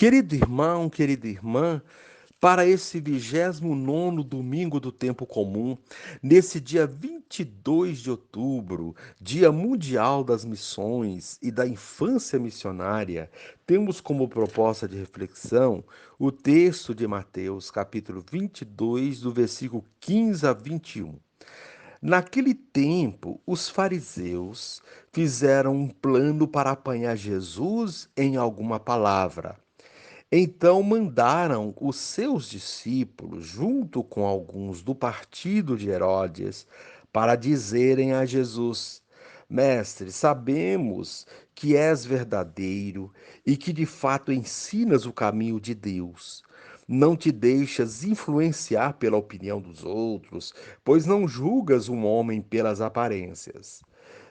Querido irmão, querida irmã, para esse 29º domingo do tempo comum, nesse dia 22 de outubro, Dia Mundial das Missões e da Infância Missionária, temos como proposta de reflexão o texto de Mateus, capítulo 22, do versículo 15 a 21. Naquele tempo, os fariseus fizeram um plano para apanhar Jesus em alguma palavra. Então mandaram os seus discípulos, junto com alguns do partido de Herodes, para dizerem a Jesus: Mestre, sabemos que és verdadeiro e que de fato ensinas o caminho de Deus. Não te deixas influenciar pela opinião dos outros, pois não julgas um homem pelas aparências.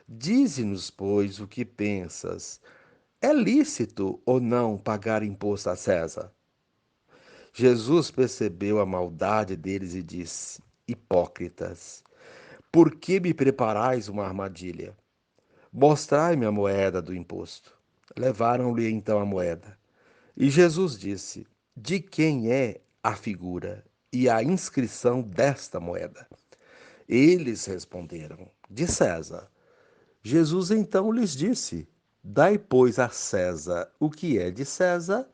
Dize-nos, pois, o que pensas. É lícito ou não pagar imposto a César? Jesus percebeu a maldade deles e disse: Hipócritas, por que me preparais uma armadilha? Mostrai-me a moeda do imposto. Levaram-lhe então a moeda. E Jesus disse: De quem é a figura e a inscrição desta moeda? Eles responderam: De César. Jesus então lhes disse: Dai, pois, a César o que é de César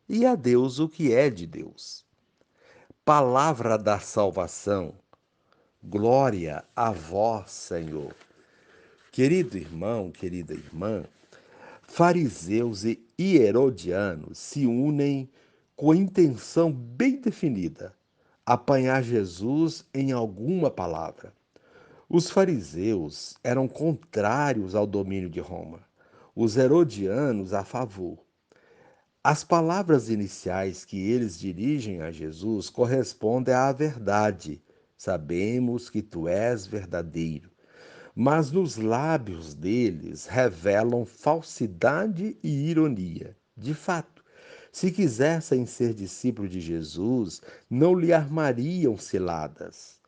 e a Deus o que é de Deus. Palavra da salvação, glória a vós, Senhor. Querido irmão, querida irmã, fariseus e herodianos se unem com a intenção bem definida: apanhar Jesus em alguma palavra. Os fariseus eram contrários ao domínio de Roma, os herodianos a favor. As palavras iniciais que eles dirigem a Jesus correspondem à verdade. Sabemos que tu és verdadeiro, mas nos lábios deles revelam falsidade e ironia. De fato, se quisessem ser discípulos de Jesus, não lhe armariam ciladas.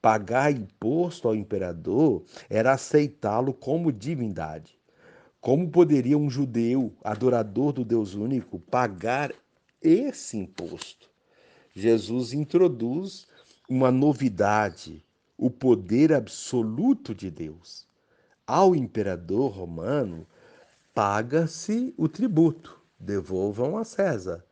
Pagar imposto ao imperador era aceitá-lo como divindade. Como poderia um judeu, adorador do Deus único, pagar esse imposto? Jesus introduz uma novidade, o poder absoluto de Deus. Ao imperador romano, paga-se o tributo, devolvam a César.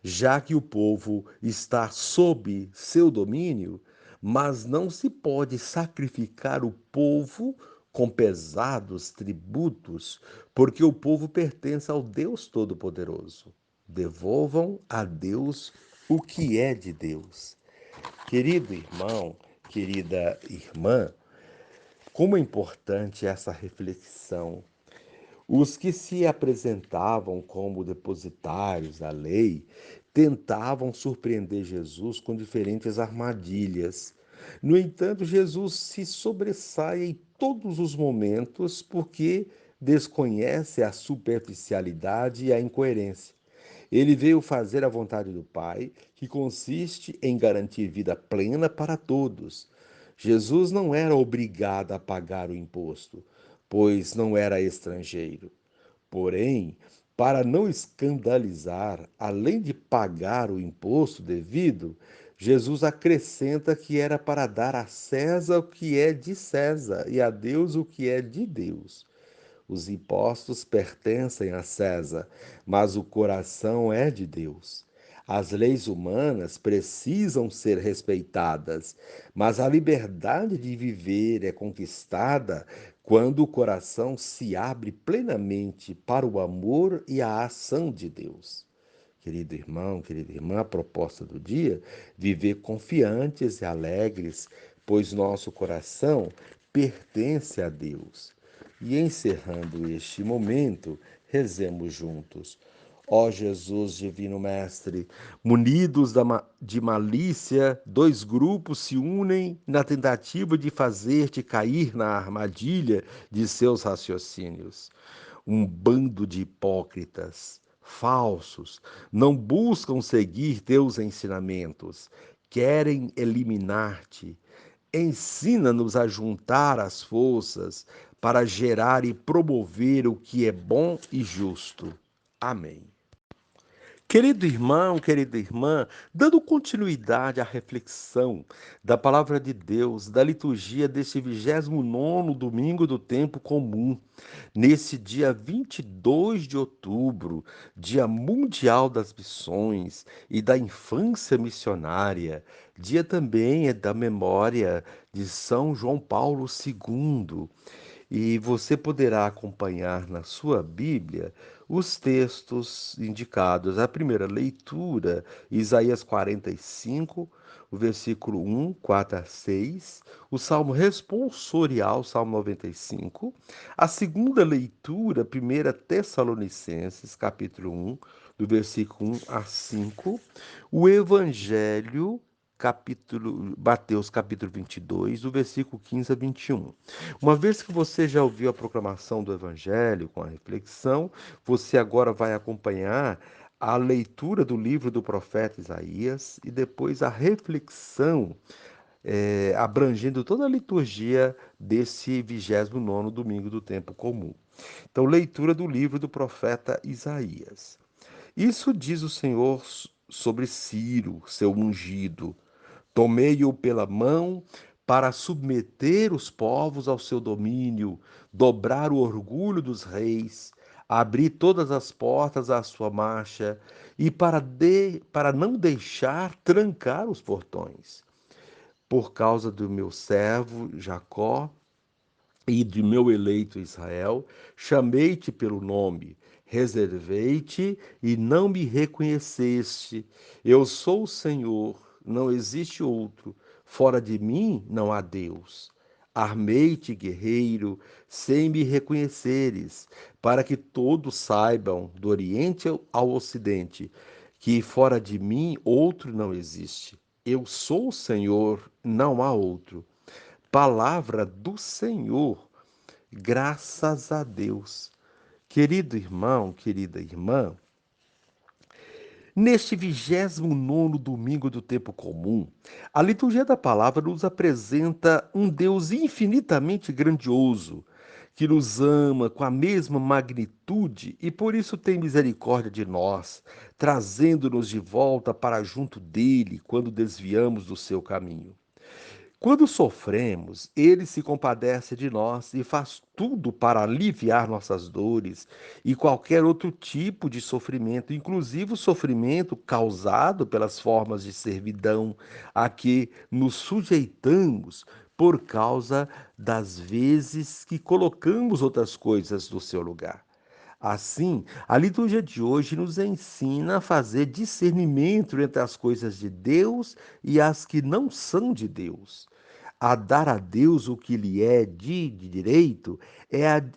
Já que o povo está sob seu domínio, mas não se pode sacrificar o povo com pesados tributos, porque o povo pertence ao Deus Todo-Poderoso. Devolvam a Deus o que é de Deus. Querido irmão, querida irmã, como é importante essa reflexão. Os que se apresentavam como depositários da lei tentavam surpreender Jesus com diferentes armadilhas. No entanto, Jesus se sobressai em todos os momentos porque desconhece a superficialidade e a incoerência. Ele veio fazer a vontade do Pai, que consiste em garantir vida plena para todos. Jesus não era obrigado a pagar o imposto, pois não era estrangeiro. Porém, para não escandalizar, além de pagar o imposto devido, Jesus acrescenta que era para dar a César o que é de César e a Deus o que é de Deus. Os impostos pertencem a César, mas o coração é de Deus. As leis humanas precisam ser respeitadas, mas a liberdade de viver é conquistada quando o coração se abre plenamente para o amor e a ação de Deus. Querido irmão, querida irmã, a proposta do dia: viver confiantes e alegres, pois nosso coração pertence a Deus. E encerrando este momento, rezemos juntos. Ó Jesus, Divino Mestre, munidos de malícia, dois grupos se unem na tentativa de fazer-te cair na armadilha de seus raciocínios. Um bando de hipócritas, falsos, não buscam seguir teus ensinamentos, querem eliminar-te. Ensina-nos a juntar as forças para gerar e promover o que é bom e justo. Amém. Querido irmão, querida irmã, dando continuidade à reflexão da palavra de Deus, da liturgia deste 29º domingo do tempo comum, nesse dia 22 de outubro, Dia Mundial das Missões e da Infância Missionária, dia também é da memória de São João Paulo II. E você poderá acompanhar na sua Bíblia os textos indicados. A primeira leitura, Isaías 45, o versículo 1, 4 a 6, o Salmo responsorial, Salmo 95. A segunda leitura, 1 Tessalonicenses, capítulo 1, do versículo 1 a 5. O Evangelho, Mateus capítulo 22, do versículo 15 a 21. Uma vez que você já ouviu a proclamação do Evangelho com a reflexão, você agora vai acompanhar a leitura do livro do profeta Isaías e depois a reflexão, abrangendo toda a liturgia desse 29º domingo do tempo comum. Então, leitura do livro do profeta Isaías. Isso diz o Senhor sobre Ciro, seu ungido. Tomei-o pela mão para submeter os povos ao seu domínio, dobrar o orgulho dos reis, abrir todas as portas à sua marcha e para não deixar trancar os portões. Por causa do meu servo Jacó e de meu eleito Israel, chamei-te pelo nome, reservei-te e não me reconheceste. Eu sou o Senhor, não existe outro. Fora de mim não há Deus. Armei-te, guerreiro, sem me reconheceres, para que todos saibam, do Oriente ao Ocidente, que fora de mim outro não existe. Eu sou o Senhor, não há outro. Palavra do Senhor, graças a Deus. Querido irmão, querida irmã, neste 29º domingo do tempo comum, a liturgia da palavra nos apresenta um Deus infinitamente grandioso, que nos ama com a mesma magnitude e por isso tem misericórdia de nós, trazendo-nos de volta para junto dele quando desviamos do seu caminho. Quando sofremos, ele se compadece de nós e faz tudo para aliviar nossas dores e qualquer outro tipo de sofrimento, inclusive o sofrimento causado pelas formas de servidão a que nos sujeitamos por causa das vezes que colocamos outras coisas no seu lugar. Assim, a liturgia de hoje nos ensina a fazer discernimento entre as coisas de Deus e as que não são de Deus. A dar a Deus o que lhe é de direito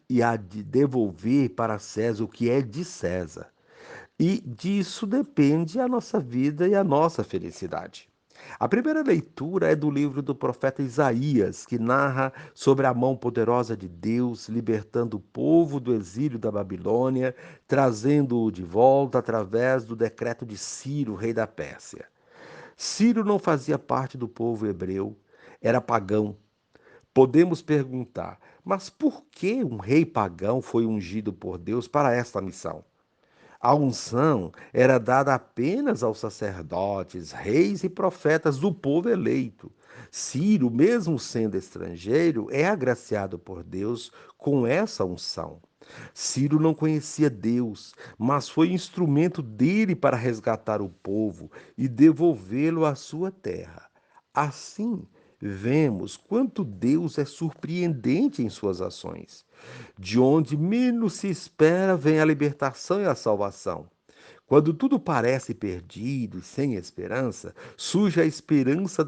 e a de devolver para César o que é de César. E disso depende a nossa vida e a nossa felicidade. A primeira leitura é do livro do profeta Isaías, que narra sobre a mão poderosa de Deus libertando o povo do exílio da Babilônia, trazendo-o de volta através do decreto de Ciro, rei da Pérsia. Ciro não fazia parte do povo hebreu, era pagão. Podemos perguntar, mas por que um rei pagão foi ungido por Deus para esta missão? A unção era dada apenas aos sacerdotes, reis e profetas do povo eleito. Ciro, mesmo sendo estrangeiro, é agraciado por Deus com essa unção. Ciro não conhecia Deus, mas foi instrumento dele para resgatar o povo e devolvê-lo à sua terra. Assim, vemos quanto Deus é surpreendente em suas ações. De onde menos se espera vem a libertação e a salvação. Quando tudo parece perdido e sem esperança, surge a esperança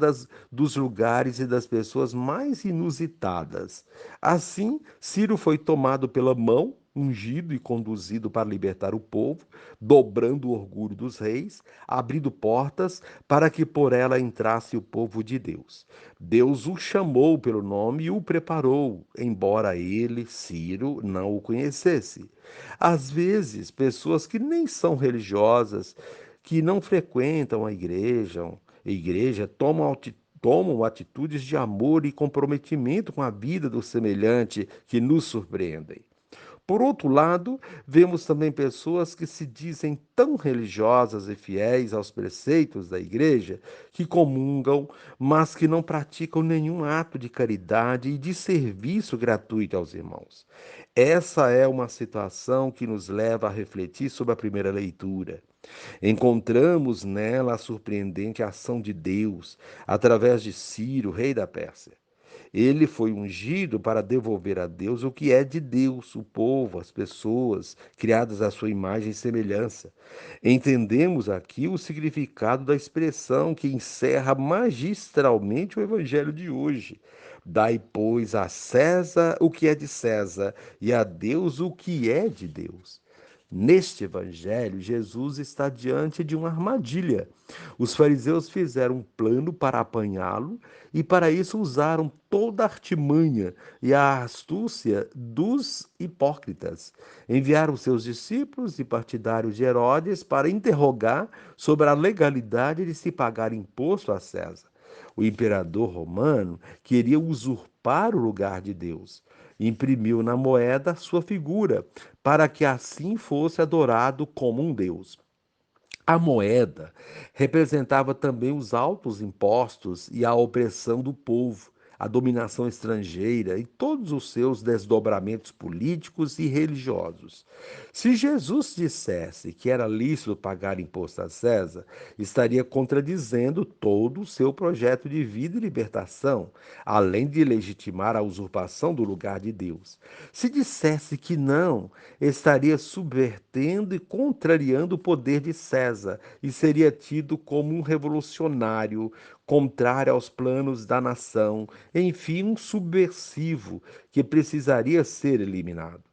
dos lugares e das pessoas mais inusitadas. Assim, Ciro foi tomado pela mão, ungido e conduzido para libertar o povo, dobrando o orgulho dos reis, abrindo portas para que por ela entrasse o povo de Deus. Deus o chamou pelo nome e o preparou, embora ele, Ciro, não o conhecesse. Às vezes, pessoas que nem são religiosas, que não frequentam a igreja tomam atitudes de amor e comprometimento com a vida do semelhante que nos surpreendem. Por outro lado, vemos também pessoas que se dizem tão religiosas e fiéis aos preceitos da igreja que comungam, mas que não praticam nenhum ato de caridade e de serviço gratuito aos irmãos. Essa é uma situação que nos leva a refletir sobre a primeira leitura. Encontramos nela a surpreendente ação de Deus através de Ciro, rei da Pérsia. Ele foi ungido para devolver a Deus o que é de Deus, o povo, as pessoas criadas à sua imagem e semelhança. Entendemos aqui o significado da expressão que encerra magistralmente o evangelho de hoje. Dai, pois, a César o que é de César e a Deus o que é de Deus. Neste evangelho, Jesus está diante de uma armadilha. Os fariseus fizeram um plano para apanhá-lo e, para isso, usaram toda a artimanha e a astúcia dos hipócritas. Enviaram seus discípulos e partidários de Herodes para interrogar sobre a legalidade de se pagar imposto a César. O imperador romano queria usurpar o lugar de Deus. Imprimiu na moeda sua figura, para que assim fosse adorado como um Deus. A moeda representava também os altos impostos e a opressão do povo, a dominação estrangeira e todos os seus desdobramentos políticos e religiosos. Se Jesus dissesse que era lícito pagar imposto a César, estaria contradizendo todo o seu projeto de vida e libertação, além de legitimar a usurpação do lugar de Deus. Se dissesse que não, estaria subvertendo e contrariando o poder de César e seria tido como um revolucionário, contrário aos planos da nação, enfim, um subversivo que precisaria ser eliminado.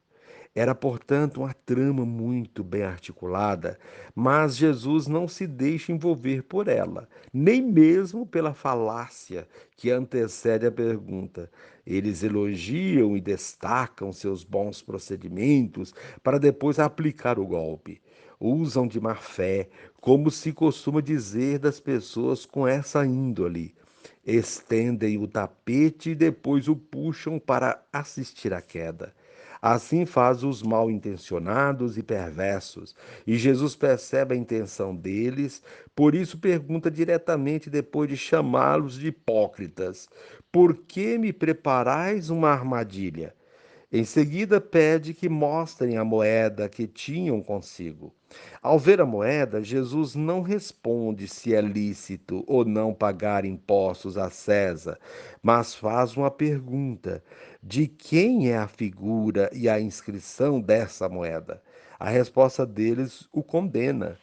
Era, portanto, uma trama muito bem articulada, mas Jesus não se deixa envolver por ela, nem mesmo pela falácia que antecede a pergunta. Eles elogiam e destacam seus bons procedimentos para depois aplicar o golpe. Usam de má fé, como se costuma dizer das pessoas com essa índole. Estendem o tapete e depois o puxam para assistir à queda. Assim faz os mal intencionados e perversos, e Jesus percebe a intenção deles, por isso pergunta diretamente, depois de chamá-los de hipócritas: Por que me preparais uma armadilha? Em seguida, pede que mostrem a moeda que tinham consigo. Ao ver a moeda, Jesus não responde se é lícito ou não pagar impostos a César, mas faz uma pergunta: de quem é a figura e a inscrição dessa moeda? A resposta deles o condena: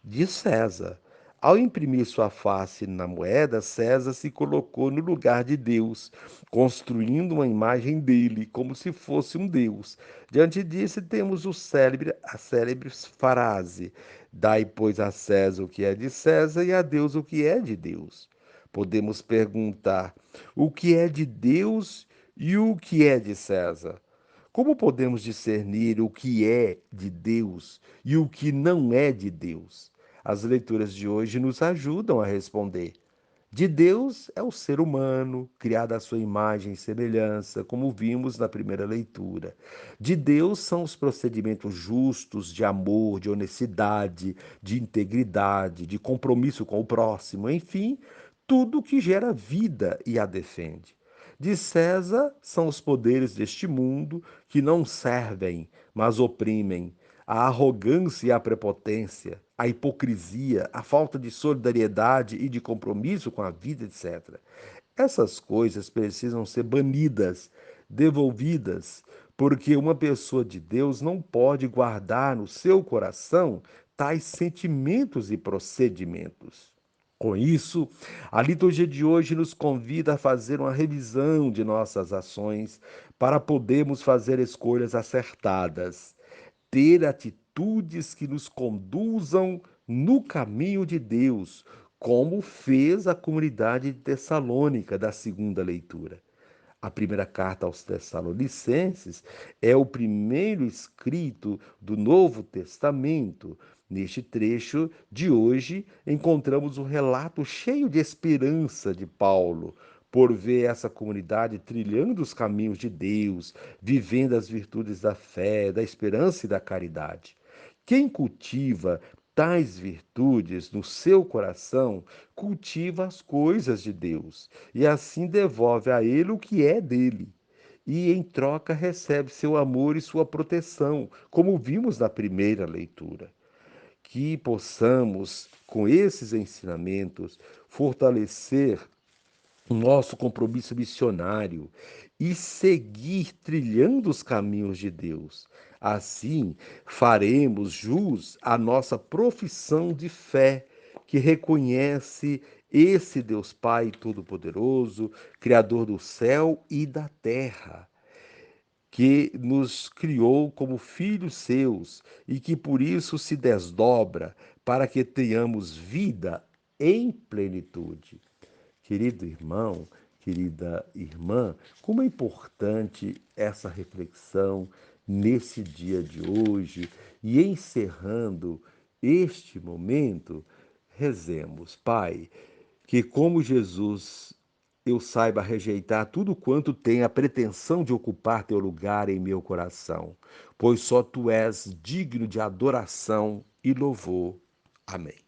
de César. Ao imprimir sua face na moeda, César se colocou no lugar de Deus, construindo uma imagem dele, como se fosse um Deus. Diante disso, temos a célebre frase: Dai, pois, a César o que é de César e a Deus o que é de Deus. Podemos perguntar: o que é de Deus e o que é de César? Como podemos discernir o que é de Deus e o que não é de Deus? As leituras de hoje nos ajudam a responder. De Deus é o ser humano, criado à sua imagem e semelhança, como vimos na primeira leitura. De Deus são os procedimentos justos, de amor, de honestidade, de integridade, de compromisso com o próximo, enfim, tudo que gera vida e a defende. De César são os poderes deste mundo que não servem, mas oprimem, a arrogância e a prepotência, a hipocrisia, a falta de solidariedade e de compromisso com a vida, etc. Essas coisas precisam ser banidas, devolvidas, porque uma pessoa de Deus não pode guardar no seu coração tais sentimentos e procedimentos. Com isso, a liturgia de hoje nos convida a fazer uma revisão de nossas ações para podermos fazer escolhas acertadas, ter atitudes que nos conduzam no caminho de Deus, como fez a comunidade de Tessalônica da segunda leitura. A primeira carta aos Tessalonicenses é o primeiro escrito do Novo Testamento. Neste trecho de hoje, encontramos um relato cheio de esperança de Paulo, por ver essa comunidade trilhando os caminhos de Deus, vivendo as virtudes da fé, da esperança e da caridade. Quem cultiva tais virtudes no seu coração, cultiva as coisas de Deus e assim devolve a ele o que é dele. E em troca recebe seu amor e sua proteção, como vimos na primeira leitura. Que possamos, com esses ensinamentos, fortalecer o nosso compromisso missionário e seguir trilhando os caminhos de Deus. Assim, faremos jus à nossa profissão de fé, que reconhece esse Deus Pai Todo-Poderoso, Criador do céu e da terra, que nos criou como filhos seus e que por isso se desdobra para que tenhamos vida em plenitude. Querido irmão, querida irmã, como é importante essa reflexão nesse dia de hoje e encerrando este momento, rezemos, Pai, que como Jesus eu saiba rejeitar tudo quanto tem a pretensão de ocupar teu lugar em meu coração, pois só tu és digno de adoração e louvor. Amém.